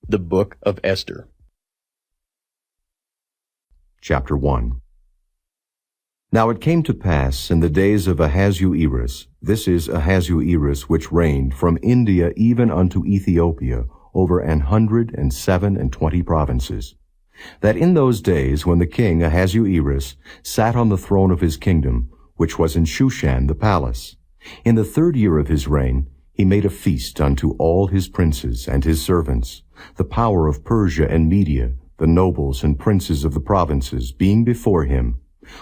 The Book of Esther. Chapter 1. Now it came to pass in the days of Ahasuerus, this is Ahasuerus which reigned from India even unto Ethiopia, over 127 provinces, that in those days when the king Ahasuerus sat on the throne of his kingdom, which was in Shushan the palace, in the 3rd year of his reign, he made a feast unto all his princes and his servants, the power of Persia and Media, the nobles and princes of the provinces, being before him,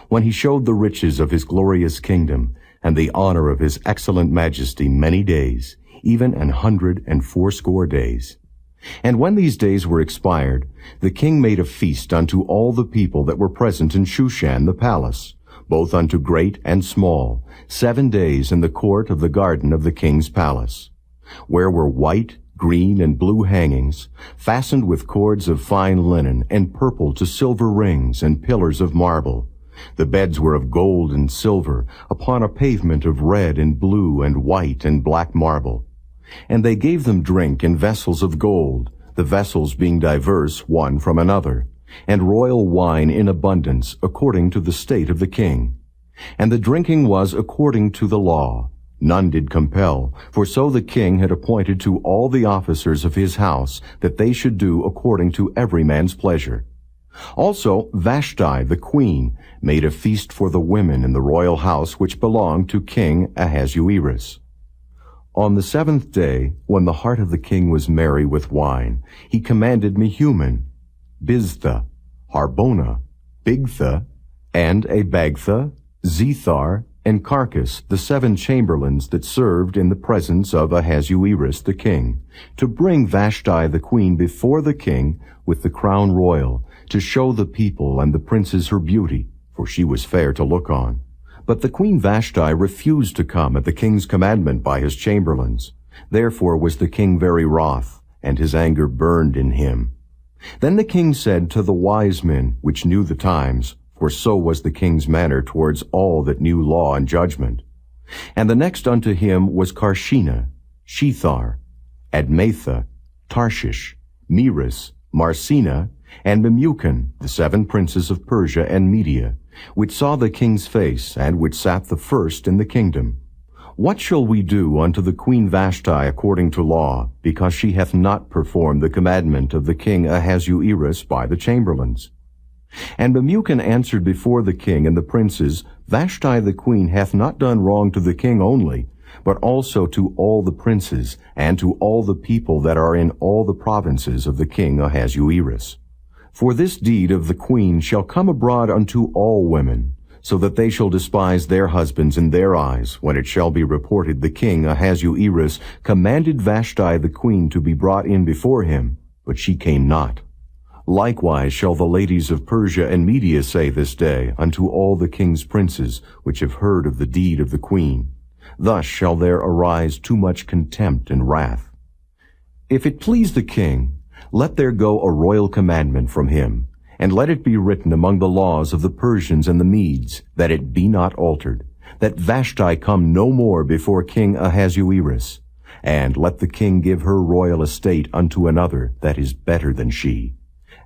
when he showed the riches of his glorious kingdom, and the honor of his excellent majesty many days, even 180 days. And when these days were expired, the king made a feast unto all the people that were present in Shushan the palace, both unto great and small, 7 days in the court of the garden of the king's palace, where were white, green, and blue hangings, fastened with cords of fine linen, and purple to silver rings, and pillars of marble. The beds were of gold and silver, upon a pavement of red and blue and white and black marble. And they gave them drink in vessels of gold, the vessels being diverse one from another, and royal wine in abundance, according to the state of the king. And the drinking was according to the law. None did compel, for so the king had appointed to all the officers of his house, that they should do according to every man's pleasure. Also Vashti the queen made a feast for the women in the royal house which belonged to King Ahasuerus. On the 7th day, when the heart of the king was merry with wine, he commanded Mehuman, Biztha, Harbona, Bigtha, and Abagtha, Zethar, and Carcas, the 7 chamberlains that served in the presence of Ahasuerus the king, to bring Vashti the queen before the king with the crown royal, to show the people and the princes her beauty, for she was fair to look on. But the queen Vashti refused to come at the king's commandment by his chamberlains. Therefore was the king very wroth, and his anger burned in him. Then the king said to the wise men which knew the times, for so was the king's manner towards all that knew law and judgment. And the next unto him was Carshena, Shethar, Admatha, Tarshish, Meres, Marsena, and Memucan, the 7 princes of Persia and Media, which saw the king's face, and which sat the first in the kingdom. What shall we do unto the queen Vashti according to law, because she hath not performed the commandment of the king Ahasuerus by the chamberlains? And Memucan answered before the king and the princes, Vashti the queen hath not done wrong to the king only, but also to all the princes, and to all the people that are in all the provinces of the king Ahasuerus. For this deed of the queen shall come abroad unto all women, so that they shall despise their husbands in their eyes, when it shall be reported the king Ahasuerus commanded Vashti the queen to be brought in before him, but she came not. Likewise shall the ladies of Persia and Media say this day unto all the king's princes, which have heard of the deed of the queen. Thus shall there arise too much contempt and wrath. If it please the king, let there go a royal commandment from him, and let it be written among the laws of the Persians and the Medes, that it be not altered, that Vashti come no more before King Ahasuerus, and let the king give her royal estate unto another that is better than she.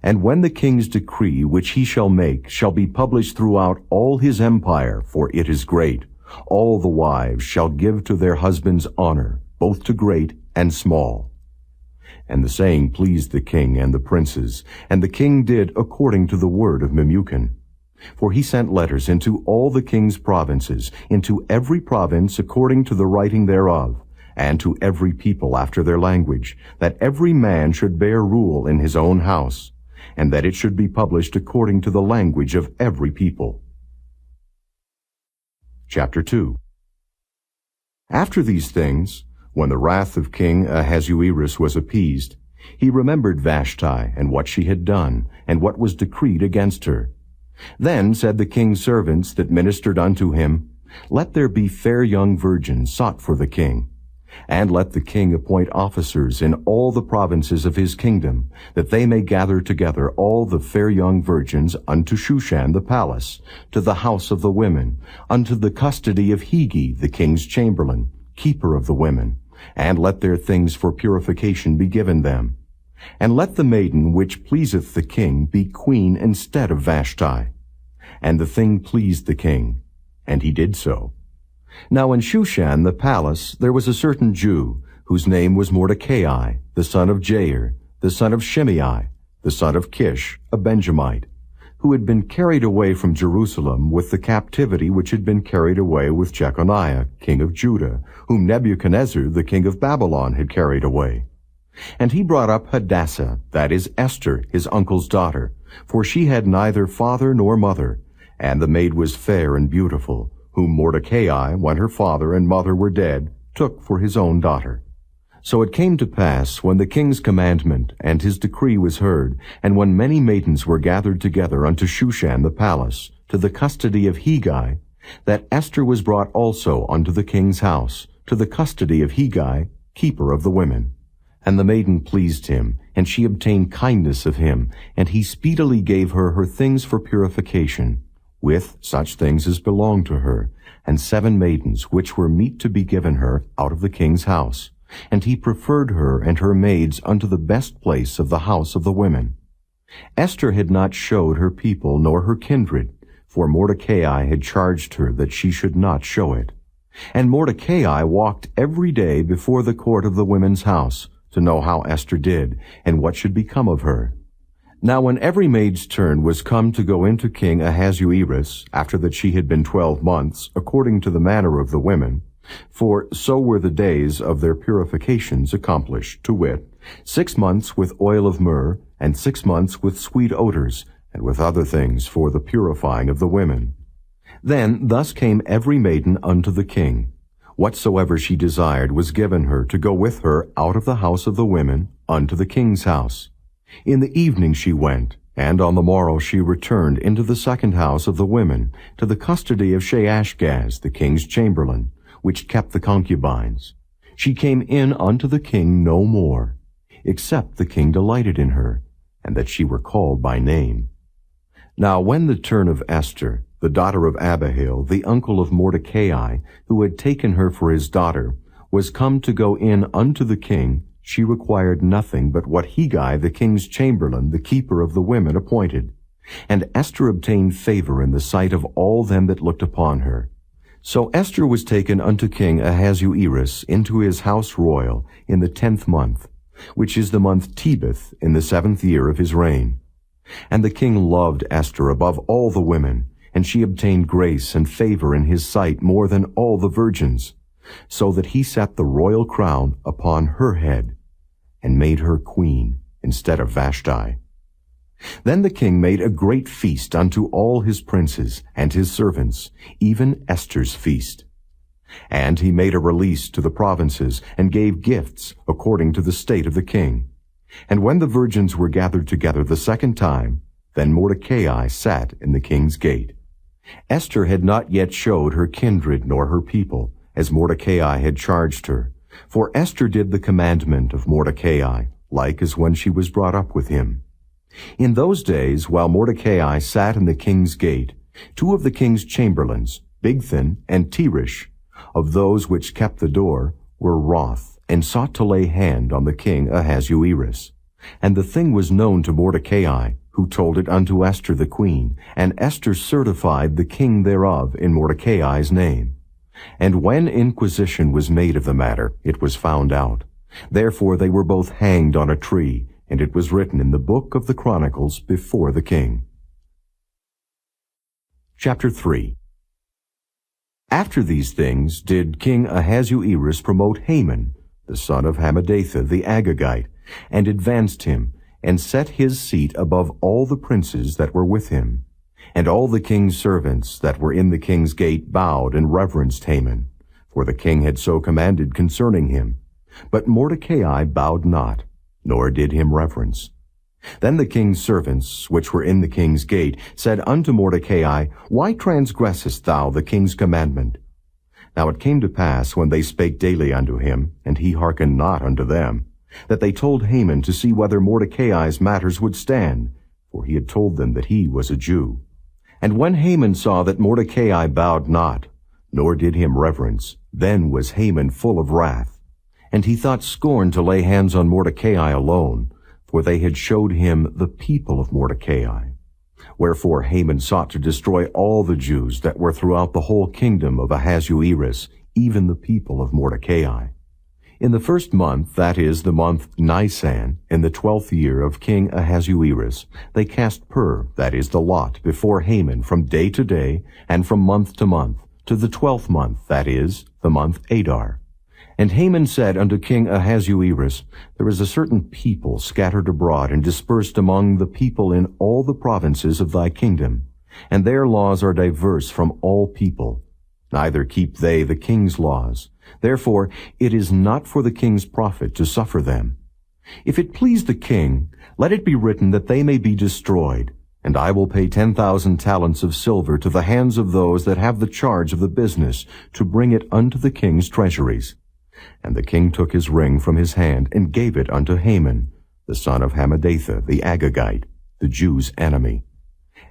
And when the king's decree which he shall make shall be published throughout all his empire, for it is great, all the wives shall give to their husbands honor, both to great and small. And the saying pleased the king and the princes, and the king did according to the word of Memucan. For he sent letters into all the king's provinces, into every province according to the writing thereof, and to every people after their language, that every man should bear rule in his own house, and that it should be published according to the language of every people. Chapter 2. After these things, when the wrath of King Ahasuerus was appeased, he remembered Vashti, and what she had done, and what was decreed against her. Then said the king's servants that ministered unto him, Let there be fair young virgins sought for the king, and let the king appoint officers in all the provinces of his kingdom, that they may gather together all the fair young virgins unto Shushan the palace, to the house of the women, unto the custody of Hegi the king's chamberlain, keeper of the women, and let their things for purification be given them. And let the maiden which pleaseth the king be queen instead of Vashti. And the thing pleased the king, and he did so. Now in Shushan the palace there was a certain Jew, whose name was Mordecai, the son of Jair, the son of Shimei, the son of Kish, a Benjamite, who had been carried away from Jerusalem with the captivity which had been carried away with Jeconiah, king of Judah, whom Nebuchadnezzar, the king of Babylon, had carried away. And he brought up Hadassah, that is Esther, his uncle's daughter, for she had neither father nor mother, and the maid was fair and beautiful, whom Mordecai, when her father and mother were dead, took for his own daughter. So it came to pass, when the king's commandment and his decree was heard, and when many maidens were gathered together unto Shushan the palace, to the custody of Hegai, that Esther was brought also unto the king's house, to the custody of Hegai, keeper of the women. And the maiden pleased him, and she obtained kindness of him, and he speedily gave her her things for purification, with such things as belonged to her, and 7 maidens which were meet to be given her out of the king's house. And he preferred her and her maids unto the best place of the house of the women. Esther had not showed her people nor her kindred, for Mordecai had charged her that she should not show it. And Mordecai walked every day before the court of the women's house, to know how Esther did, and what should become of her. Now when every maid's turn was come to go into King Ahasuerus, after that she had been 12 months, according to the manner of the women, for so were the days of their purifications accomplished, to wit, 6 months with oil of myrrh, and 6 months with sweet odors, and with other things for the purifying of the women. Then thus came every maiden unto the king. Whatsoever she desired was given her to go with her out of the house of the women unto the king's house. In the evening she went, and on the morrow she returned into the second house of the women, to the custody of Shaashgaz, the king's chamberlain, which kept the concubines. She came in unto the king no more, except the king delighted in her, and that she were called by name. Now when the turn of Esther, the daughter of Abihail, the uncle of Mordecai, who had taken her for his daughter, was come to go in unto the king, she required nothing but what Hegai, the king's chamberlain, the keeper of the women, appointed. And Esther obtained favor in the sight of all them that looked upon her. So Esther was taken unto King Ahasuerus into his house royal in the 10th month, which is the month Tebeth, in the 7th year of his reign. And the king loved Esther above all the women, and she obtained grace and favor in his sight more than all the virgins, so that he set the royal crown upon her head, and made her queen instead of Vashti. Then the king made a great feast unto all his princes and his servants, even Esther's feast. And he made a release to the provinces, and gave gifts according to the state of the king. And when the virgins were gathered together the second time, then Mordecai sat in the king's gate. Esther had not yet showed her kindred nor her people, as Mordecai had charged her. For Esther did the commandment of Mordecai, like as when she was brought up with him. In those days, while Mordecai sat in the king's gate, 2 of the king's chamberlains, Bigthan and Teresh, of those which kept the door, were wroth, and sought to lay hand on the king Ahasuerus. And the thing was known to Mordecai, who told it unto Esther the queen, and Esther certified the king thereof in Mordecai's name. And when inquisition was made of the matter, it was found out. Therefore they were both hanged on a tree, and it was written in the book of the Chronicles before the king. Chapter 3. After these things did King Ahasuerus promote Haman, the son of Hammedatha the Agagite, and advanced him, and set his seat above all the princes that were with him. And all the king's servants that were in the king's gate bowed and reverenced Haman, for the king had so commanded concerning him. But Mordecai bowed not, nor did him reverence. Then the king's servants, which were in the king's gate, said unto Mordecai, Why transgressest thou the king's commandment? Now it came to pass, when they spake daily unto him, and he hearkened not unto them, that they told Haman to see whether Mordecai's matters would stand, for he had told them that he was a Jew. And when Haman saw that Mordecai bowed not, nor did him reverence, then was Haman full of wrath. And he thought scorn to lay hands on Mordecai alone, for they had showed him the people of Mordecai. Wherefore Haman sought to destroy all the Jews that were throughout the whole kingdom of Ahasuerus, even the people of Mordecai. In the first month, that is, the month Nisan, in the 12th year of King Ahasuerus, they cast pur, that is, the lot, before Haman from day to day, and from month to month, to the 12th month, that is, the month Adar. And Haman said unto King Ahasuerus, There is a certain people scattered abroad and dispersed among the people in all the provinces of thy kingdom, and their laws are diverse from all people. Neither keep they the king's laws. Therefore it is not for the king's profit to suffer them. If it please the king, let it be written that they may be destroyed, and I will pay 10,000 talents of silver to the hands of those that have the charge of the business, to bring it unto the king's treasuries. And the king took his ring from his hand, and gave it unto Haman, the son of Hammedatha, the Agagite, the Jews' enemy.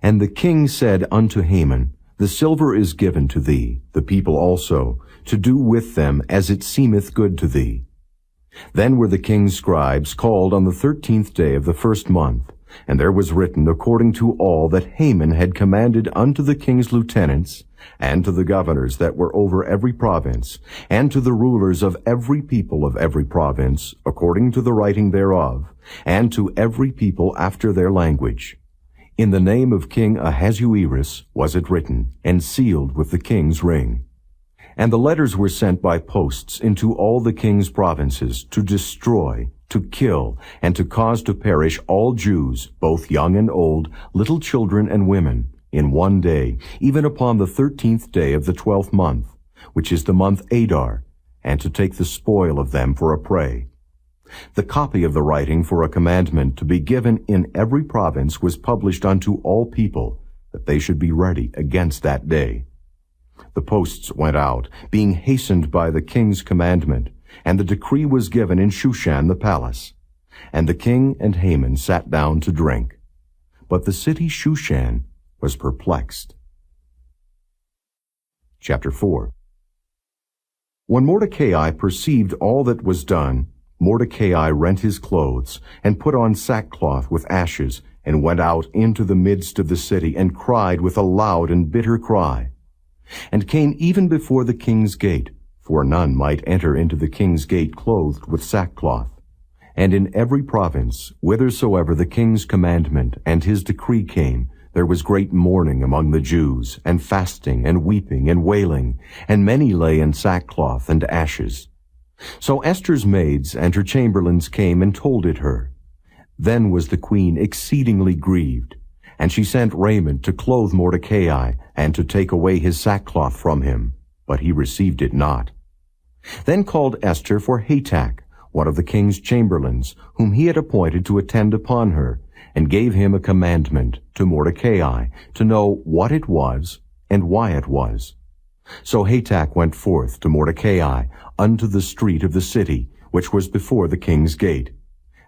And the king said unto Haman, The silver is given to thee, the people also, to do with them as it seemeth good to thee. Then were the king's scribes called on the 13th day of the first month, and there was written according to all that Haman had commanded unto the king's lieutenants, and to the governors that were over every province, and to the rulers of every people of every province, according to the writing thereof, and to every people after their language. In the name of King Ahasuerus was it written, and sealed with the king's ring. And the letters were sent by posts into all the king's provinces, to destroy, to kill, and to cause to perish all Jews, both young and old, little children and women, in one day, even upon the 13th day of the 12th month, which is the month Adar, and to take the spoil of them for a prey. The copy of the writing for a commandment to be given in every province was published unto all people, that they should be ready against that day. The posts went out, being hastened by the king's commandment, and the decree was given in Shushan the palace. And the king and Haman sat down to drink. But the city Shushan was perplexed. Chapter 4. When Mordecai perceived all that was done, Mordecai rent his clothes, and put on sackcloth with ashes, and went out into the midst of the city, and cried with a loud and bitter cry, and came even before the king's gate, for none might enter into the king's gate clothed with sackcloth. And in every province, whithersoever the king's commandment and his decree came, there was great mourning among the Jews, and fasting, and weeping, and wailing, and many lay in sackcloth and ashes. So Esther's maids and her chamberlains came and told it her. Then was the queen exceedingly grieved, and she sent raiment to clothe Mordecai, and to take away his sackcloth from him, but he received it not. Then called Esther for Hatach, one of the king's chamberlains, whom he had appointed to attend upon her, and gave him a commandment to Mordecai, to know what it was, and why it was. So Hatach went forth to Mordecai unto the street of the city, which was before the king's gate.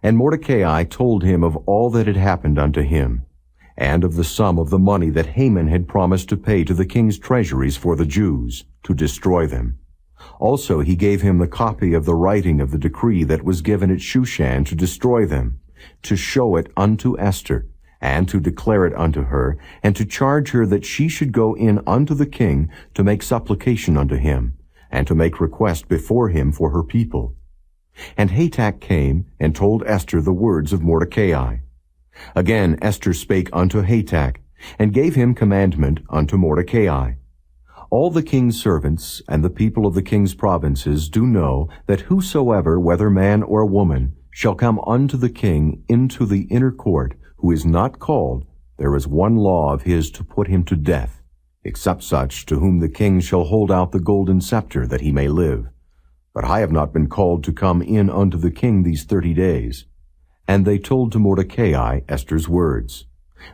And Mordecai told him of all that had happened unto him, and of the sum of the money that Haman had promised to pay to the king's treasuries for the Jews, to destroy them. Also he gave him the copy of the writing of the decree that was given at Shushan to destroy them, to show it unto Esther, and to declare it unto her, and to charge her that she should go in unto the king to make supplication unto him, and to make request before him for her people. And Hatach came and told Esther the words of Mordecai. Again Esther spake unto Hatach, and gave him commandment unto Mordecai. All the king's servants and the people of the king's provinces do know that whosoever, whether man or woman, shall come unto the king into the inner court, who is not called, there is one law of his to put him to death, except such to whom the king shall hold out the golden scepter, that he may live. But I have not been called to come in unto the king these 30 days. And they told to Mordecai Esther's words.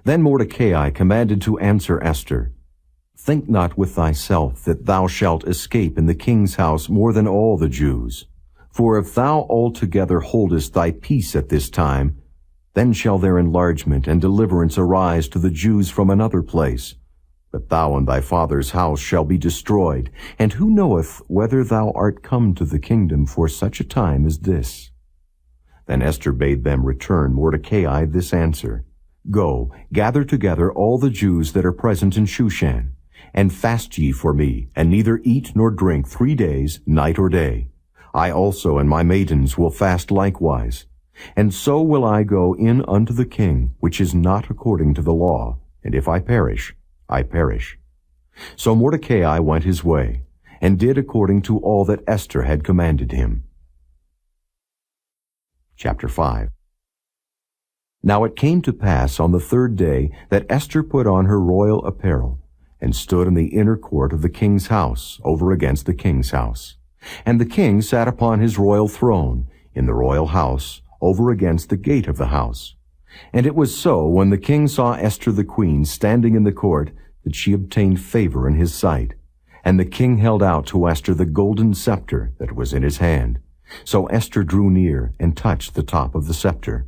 Then Mordecai commanded to answer Esther, Think not with thyself that thou shalt escape in the king's house more than all the Jews. For if thou altogether holdest thy peace at this time, then shall their enlargement and deliverance arise to the Jews from another place. But thou and thy father's house shall be destroyed, and who knoweth whether thou art come to the kingdom for such a time as this? Then Esther bade them return Mordecai this answer, Go, gather together all the Jews that are present in Shushan, and fast ye for me, and neither eat nor drink 3 days, night or day. I also and my maidens will fast likewise. And so will I go in unto the king, which is not according to the law, and if I perish, I perish. So Mordecai went his way, and did according to all that Esther had commanded him. Chapter 5. Now it came to pass on the 3rd day that Esther put on her royal apparel, and stood in the inner court of the king's house, over against the king's house. And the king sat upon his royal throne, in the royal house, over against the gate of the house. And it was so, when the king saw Esther the queen standing in the court, that she obtained favor in his sight. And the king held out to Esther the golden scepter that was in his hand. So Esther drew near, and touched the top of the scepter.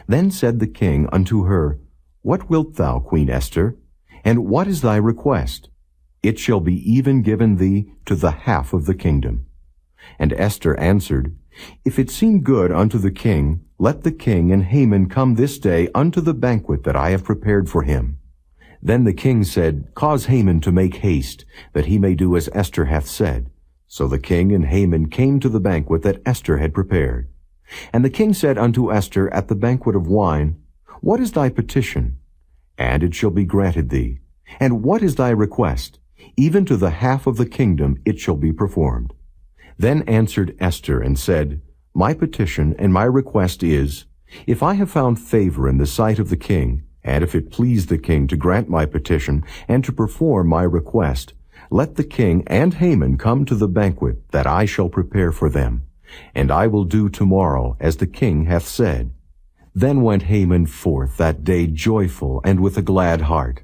Then said the king unto her, What wilt thou, Queen Esther? And what is thy request? It shall be even given thee to the half of the kingdom. And Esther answered, If it seem good unto the king, let the king and Haman come this day unto the banquet that I have prepared for him. Then the king said, Cause Haman to make haste, that he may do as Esther hath said. So the king and Haman came to the banquet that Esther had prepared. And the king said unto Esther at the banquet of wine, What is thy petition? And it shall be granted thee. And what is thy request? Even to the half of the kingdom it shall be performed. Then answered Esther and said, My petition and my request is, If I have found favor in the sight of the king, and if it please the king to grant my petition and to perform my request, let the king and Haman come to the banquet that I shall prepare for them, and I will do tomorrow as the king hath said. Then went Haman forth that day joyful and with a glad heart.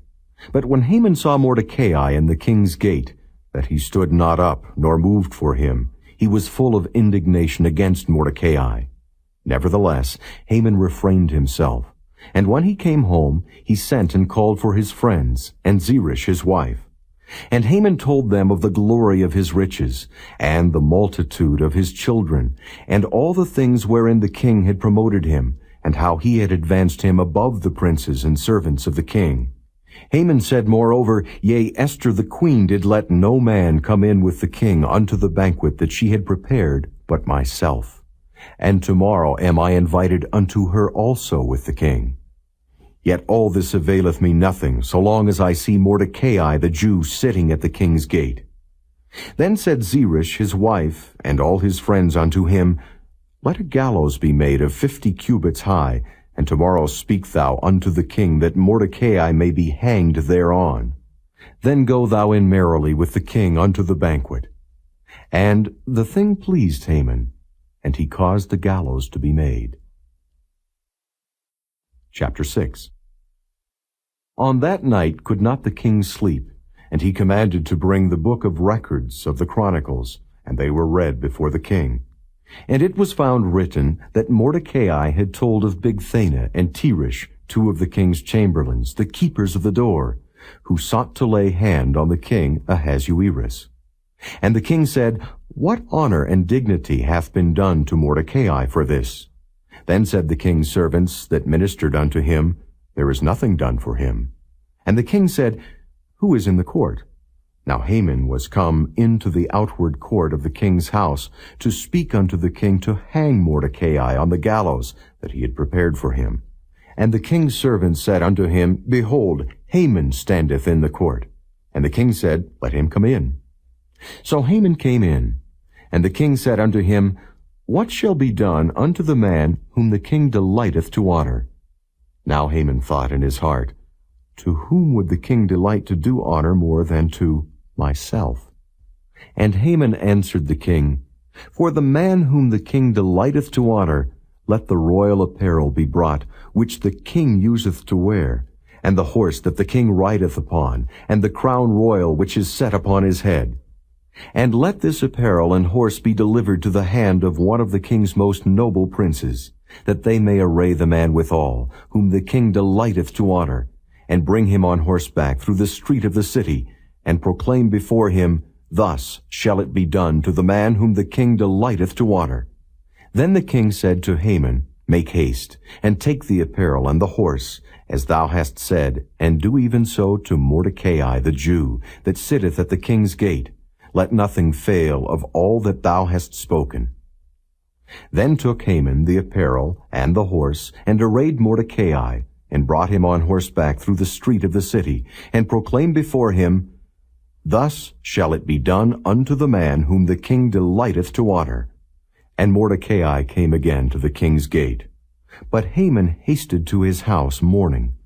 But when Haman saw Mordecai in the king's gate, that he stood not up nor moved for him, he was full of indignation against Mordecai. Nevertheless, Haman refrained himself. And when he came home, he sent and called for his friends, and Zeresh his wife. And Haman told them of the glory of his riches, and the multitude of his children, and all the things wherein the king had promoted him, and how he had advanced him above the princes and servants of the king. Haman said moreover, Yea, Esther the queen did let no man come in with the king unto the banquet that she had prepared, but myself. And tomorrow am I invited unto her also with the king. Yet all this availeth me nothing, so long as I see Mordecai the Jew sitting at the king's gate. Then said Zeresh his wife, and all his friends unto him, Let a gallows be made of 50 cubits high, and tomorrow speak thou unto the king, that Mordecai may be hanged thereon. Then go thou in merrily with the king unto the banquet. And the thing pleased Haman, and he caused the gallows to be made. Chapter 6. On that night could not the king sleep, and he commanded to bring the book of records of the Chronicles, and they were read before the king. And it was found written that Mordecai had told of Bigthana and Teresh, 2 of the king's chamberlains, the keepers of the door, who sought to lay hand on the king Ahasuerus. And the king said, What honor and dignity hath been done to Mordecai for this? Then said the king's servants that ministered unto him, There is nothing done for him. And the king said, Who is in the court? Now Haman was come into the outward court of the king's house to speak unto the king to hang Mordecai on the gallows that he had prepared for him. And the king's servants said unto him, Behold, Haman standeth in the court. And the king said, Let him come in. So Haman came in. And the king said unto him, What shall be done unto the man whom the king delighteth to honor? Now Haman thought in his heart, To whom would the king delight to do honor more than to myself? And Haman answered the king, For the man whom the king delighteth to honor, let the royal apparel be brought, which the king useth to wear, and the horse that the king rideth upon, and the crown royal which is set upon his head. And let this apparel and horse be delivered to the hand of one of the king's most noble princes, that they may array the man withal, whom the king delighteth to honor, and bring him on horseback through the street of the city, and proclaim before him, Thus shall it be done to the man whom the king delighteth to honor. Then the king said to Haman, Make haste, and take the apparel and the horse, as thou hast said, and do even so to Mordecai the Jew, that sitteth at the king's gate. Let nothing fail of all that thou hast spoken. Then took Haman the apparel and the horse, and arrayed Mordecai, and brought him on horseback through the street of the city, and proclaimed before him, Thus shall it be done unto the man whom the king delighteth to honor. And Mordecai came again to the king's gate. But Haman hasted to his house mourning,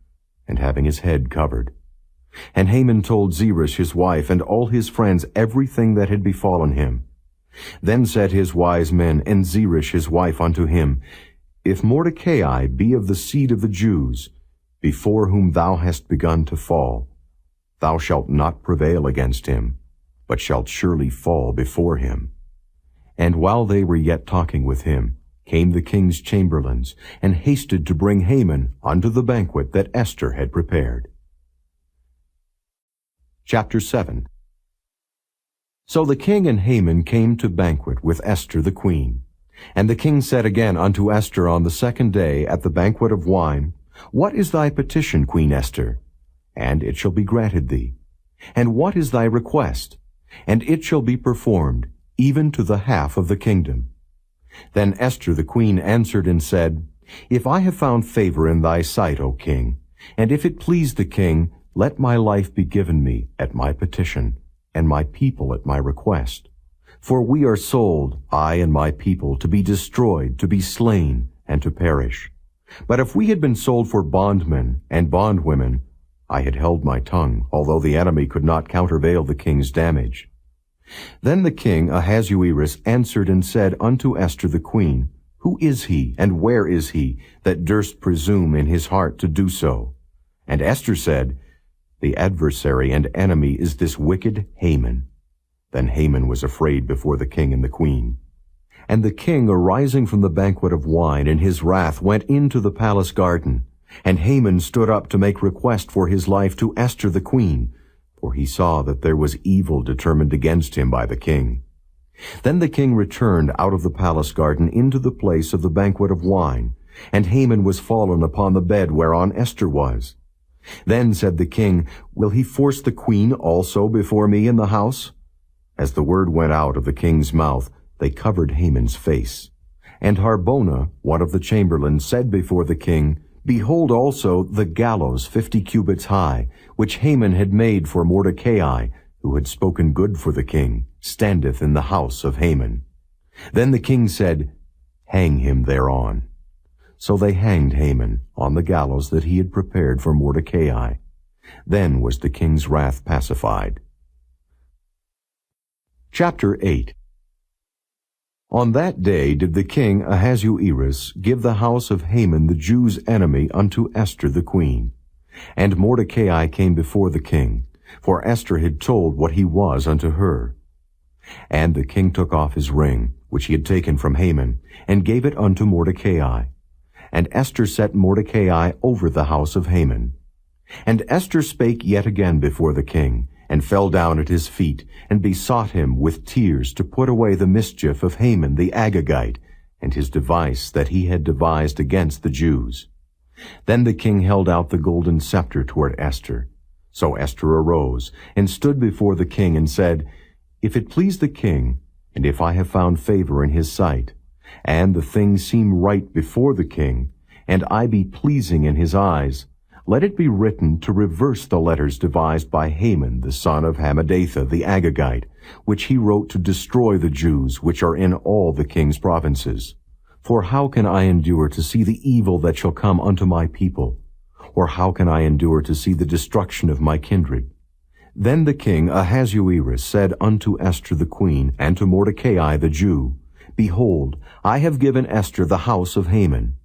and having his head covered. And Haman told Zeresh his wife and all his friends everything that had befallen him. Then said his wise men and Zeresh his wife unto him, If Mordecai be of the seed of the Jews, before whom thou hast begun to fall, thou shalt not prevail against him, but shalt surely fall before him. And while they were yet talking with him, came the king's chamberlains, and hasted to bring Haman unto the banquet that Esther had prepared. Chapter 7. So the king and Haman came to banquet with Esther the queen. And the king said again unto Esther on the second day at the banquet of wine, What is thy petition, Queen Esther? And it shall be granted thee. And what is thy request? And it shall be performed, even to the half of the kingdom. Then Esther the queen answered and said, If I have found favor in thy sight, O king, and if it please the king, let my life be given me at my petition, and my people at my request. For we are sold, I and my people, to be destroyed, to be slain, and to perish. But if we had been sold for bondmen and bondwomen, I had held my tongue, although the enemy could not countervail the king's damage. Then the king Ahasuerus answered and said unto Esther the queen, Who is he, and where is he, that durst presume in his heart to do so? And Esther said, The adversary and enemy is this wicked Haman. Then Haman was afraid before the king and the queen. And the king, arising from the banquet of wine in his wrath, went into the palace garden. And Haman stood up to make request for his life to Esther the queen, for he saw that there was evil determined against him by the king. Then the king returned out of the palace garden into the place of the banquet of wine, and Haman was fallen upon the bed whereon Esther was. Then said the king, Will he force the queen also before me in the house? As the word went out of the king's mouth, they covered Haman's face. And Harbona, one of the chamberlains, said before the king, Behold also the gallows 50 cubits high, which Haman had made for Mordecai, who had spoken good for the king, standeth in the house of Haman. Then the king said, Hang him thereon. So they hanged Haman on the gallows that he had prepared for Mordecai. Then was the king's wrath pacified. Chapter 8. On that day did the king Ahasuerus give the house of Haman the Jew's enemy unto Esther the queen. And Mordecai came before the king, for Esther had told what he was unto her. And the king took off his ring, which he had taken from Haman, and gave it unto Mordecai. And Esther set Mordecai over the house of Haman. And Esther spake yet again before the king, and fell down at his feet, and besought him with tears to put away the mischief of Haman the Agagite, and his device that he had devised against the Jews. Then the king held out the golden scepter toward Esther. So Esther arose, and stood before the king, and said, If it please the king, and if I have found favor in his sight, and the thing seem right before the king, and I be pleasing in his eyes, let it be written to reverse the letters devised by Haman the son of Hammedatha the Agagite, which he wrote to destroy the Jews which are in all the king's provinces. For how can I endure to see the evil that shall come unto my people? Or how can I endure to see the destruction of my kindred? Then the king Ahasuerus said unto Esther the queen, and to Mordecai the Jew, Behold, I have given Esther the house of Haman,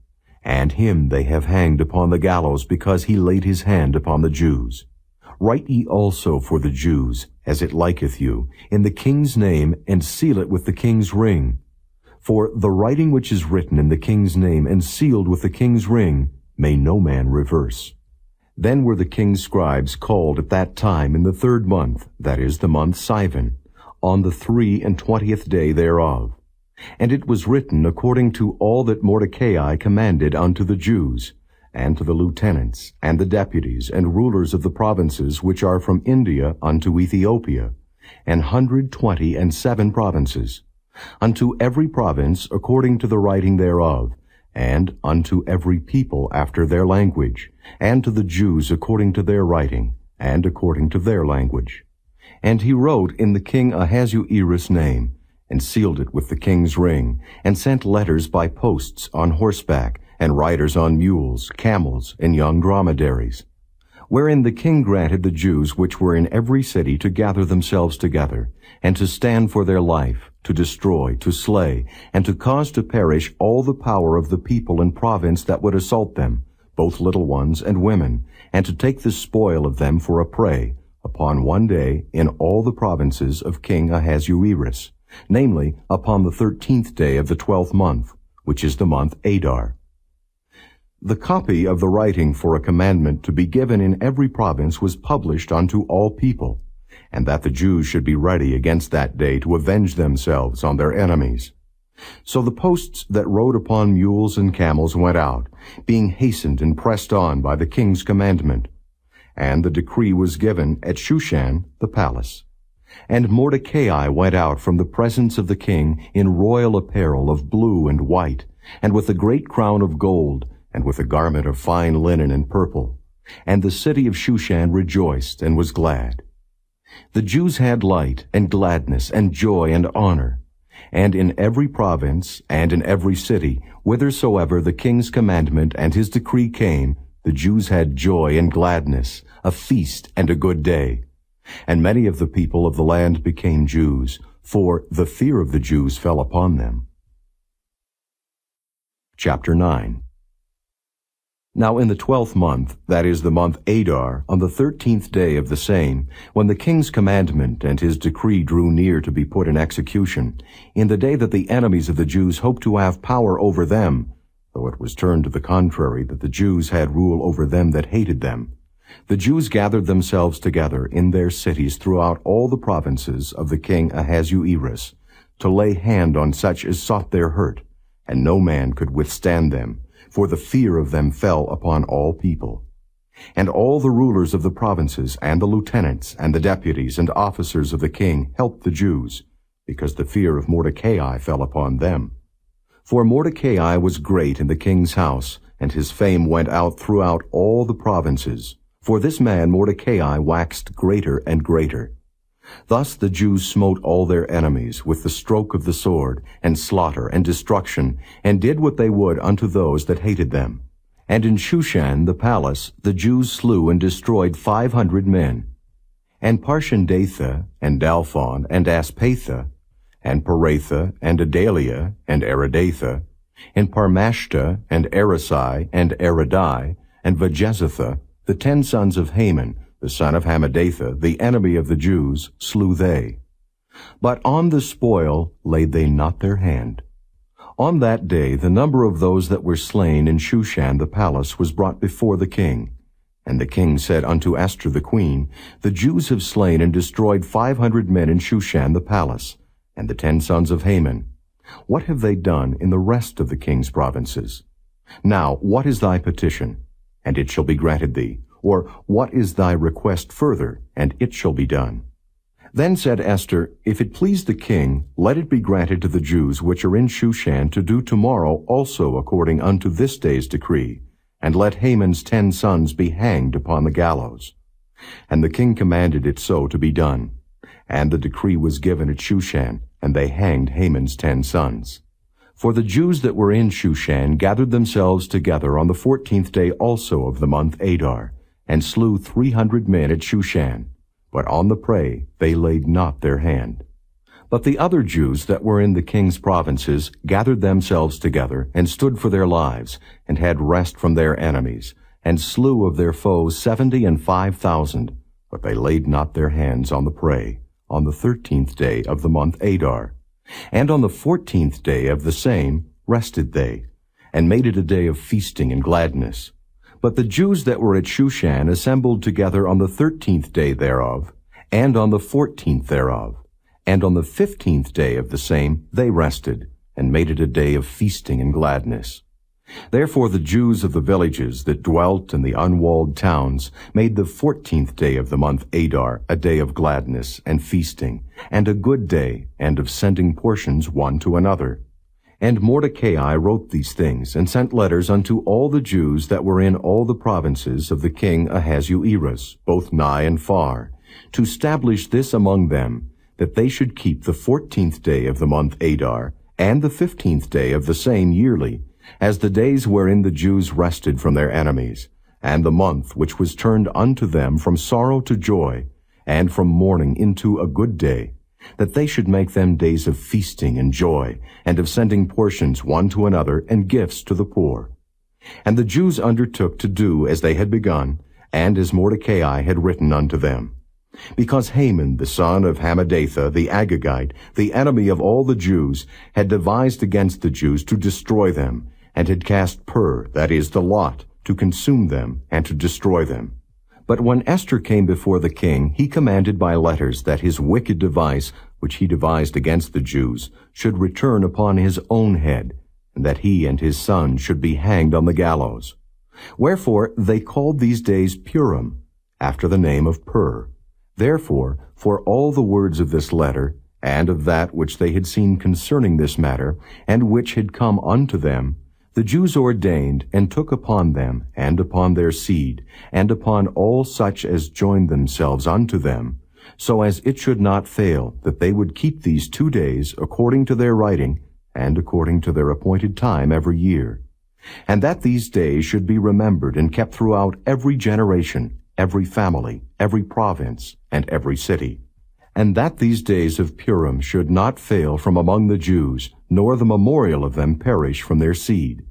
and him they have hanged upon the gallows, because he laid his hand upon the Jews. Write ye also for the Jews, as it liketh you, in the king's name, and seal it with the king's ring. For the writing which is written in the king's name, and sealed with the king's ring, may no man reverse. Then were the king's scribes called at that time in the 3rd month, that is, the month Sivan, on the 23 day thereof. And it was written according to all that Mordecai commanded unto the Jews, and to the lieutenants, and the deputies, and rulers of the provinces which are from India unto Ethiopia, 127 provinces, unto every province according to the writing thereof, and unto every people after their language, and to the Jews according to their writing, and according to their language. And he wrote in the king Ahasuerus' name, and sealed it with the king's ring, and sent letters by posts on horseback, and riders on mules, camels, and young dromedaries, wherein the king granted the Jews which were in every city to gather themselves together, and to stand for their life, to destroy, to slay, and to cause to perish all the power of the people and province that would assault them, both little ones and women, and to take the spoil of them for a prey, upon one day in all the provinces of King Ahasuerus, namely, upon the 13th day of the 12th month, which is the month Adar. The copy of the writing for a commandment to be given in every province was published unto all people, and that the Jews should be ready against that day to avenge themselves on their enemies. So the posts that rode upon mules and camels went out, being hastened and pressed on by the king's commandment. And the decree was given at Shushan the palace. And Mordecai went out from the presence of the king in royal apparel of blue and white, and with a great crown of gold, and with a garment of fine linen and purple. And the city of Shushan rejoiced and was glad. The Jews had light and gladness and joy and honor. And in every province and in every city, whithersoever the king's commandment and his decree came, the Jews had joy and gladness, a feast and a good day. And many of the people of the land became Jews, for the fear of the Jews fell upon them. Chapter 9. Now in the 12th month, that is the month Adar, on the 13th day of the same, when the king's commandment and his decree drew near to be put in execution, in the day that the enemies of the Jews hoped to have power over them, though it was turned to the contrary that the Jews had rule over them that hated them, the Jews gathered themselves together in their cities throughout all the provinces of the king Ahasuerus, to lay hand on such as sought their hurt, and no man could withstand them, for the fear of them fell upon all people. And all the rulers of the provinces, and the lieutenants, and the deputies, and officers of the king helped the Jews, because the fear of Mordecai fell upon them. For Mordecai was great in the king's house, and his fame went out throughout all the provinces. For this man Mordecai waxed greater and greater. Thus the Jews smote all their enemies with the stroke of the sword, and slaughter, and destruction, and did what they would unto those that hated them. And in Shushan the palace the Jews slew and destroyed 500 men. And Parshandatha, and Dalphon, and Aspatha, and Paratha, and Adalia, and Aridatha, and Parmashta, and Arasai, and Aradai, and Vajezatha, the 10 sons of Haman, the son of Hammedatha, the enemy of the Jews, slew they. But on the spoil laid they not their hand. On that day the number of those that were slain in Shushan the palace was brought before the king. And the king said unto Esther the queen, The Jews have slain and destroyed 500 men in Shushan the palace, and the 10 sons of Haman. What have they done in the rest of the king's provinces? Now what is thy petition? And it shall be granted thee. Or what is thy request further? And it shall be done. Then said Esther, If it please the king, let it be granted to the Jews which are in Shushan to do tomorrow also according unto this day's decree, and let Haman's 10 sons be hanged upon the gallows. And the king commanded it so to be done. And the decree was given at Shushan, and they hanged Haman's 10 sons. For the Jews that were in Shushan gathered themselves together on the 14th day also of the month Adar, and slew 300 men at Shushan, but on the prey they laid not their hand. But the other Jews that were in the king's provinces gathered themselves together, and stood for their lives, and had rest from their enemies, and slew of their foes 75,000, but they laid not their hands on the prey, on the 13th day of the month Adar. And on the 14th day of the same rested they, and made it a day of feasting and gladness. But the Jews that were at Shushan assembled together on the 13th day thereof, and on the 14th thereof, and on the 15th day of the same they rested, and made it a day of feasting and gladness. Therefore the Jews of the villages that dwelt in the unwalled towns made the 14th day of the month Adar a day of gladness and feasting, and a good day, and of sending portions one to another. And Mordecai wrote these things, and sent letters unto all the Jews that were in all the provinces of the king Ahasuerus, both nigh and far, to establish this among them, that they should keep the 14th day of the month Adar, and the 15th day of the same yearly, as the days wherein the Jews rested from their enemies, and the month which was turned unto them from sorrow to joy, and from mourning into a good day, that they should make them days of feasting and joy, and of sending portions one to another, and gifts to the poor. And the Jews undertook to do as they had begun, and as Mordecai had written unto them. Because Haman the son of Hammedatha the Agagite, the enemy of all the Jews, had devised against the Jews to destroy them, and had cast pur, that is, the lot, to consume them, and to destroy them. But when Esther came before the king, he commanded by letters that his wicked device, which he devised against the Jews, should return upon his own head, and that he and his son should be hanged on the gallows. Wherefore they called these days Purim, after the name of Pur. Therefore, for all the words of this letter, and of that which they had seen concerning this matter, and which had come unto them, the Jews ordained, and took upon them, and upon their seed, and upon all such as joined themselves unto them, so as it should not fail that they would keep these 2 days according to their writing, and according to their appointed time every year. And that these days should be remembered and kept throughout every generation, every family, every province, and every city. And that these days of Purim should not fail from among the Jews, nor the memorial of them perish from their seed.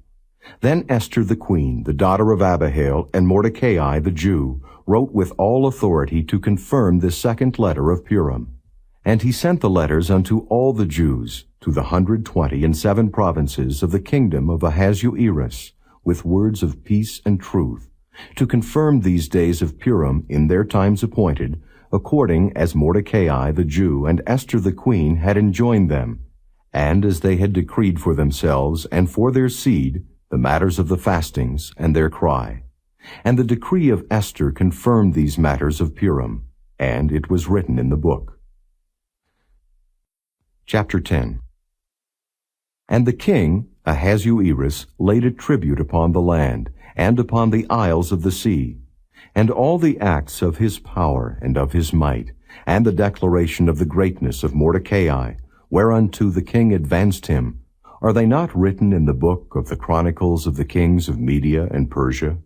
Then Esther the queen, the daughter of Abihail, and Mordecai the Jew, wrote with all authority to confirm this second letter of Purim. And he sent the letters unto all the Jews, to the 127 provinces of the kingdom of Ahasuerus, with words of peace and truth, to confirm these days of Purim in their times appointed, according as Mordecai the Jew and Esther the queen had enjoined them, and as they had decreed for themselves and for their seed the matters of the fastings and their cry. And the decree of Esther confirmed these matters of Purim, and it was written in the book. Chapter 10. And the king, Ahasuerus, laid a tribute upon the land, and upon the isles of the sea, and all the acts of his power and of his might, and the declaration of the greatness of Mordecai, whereunto the king advanced him, are they not written in the book of the chronicles of the kings of Media and Persia?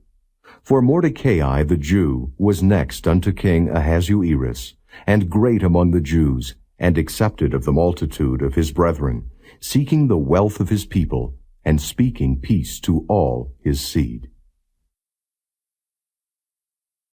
For Mordecai the Jew was next unto King Ahasuerus, and great among the Jews, and accepted of the multitude of his brethren, seeking the wealth of his people, and speaking peace to all his seed.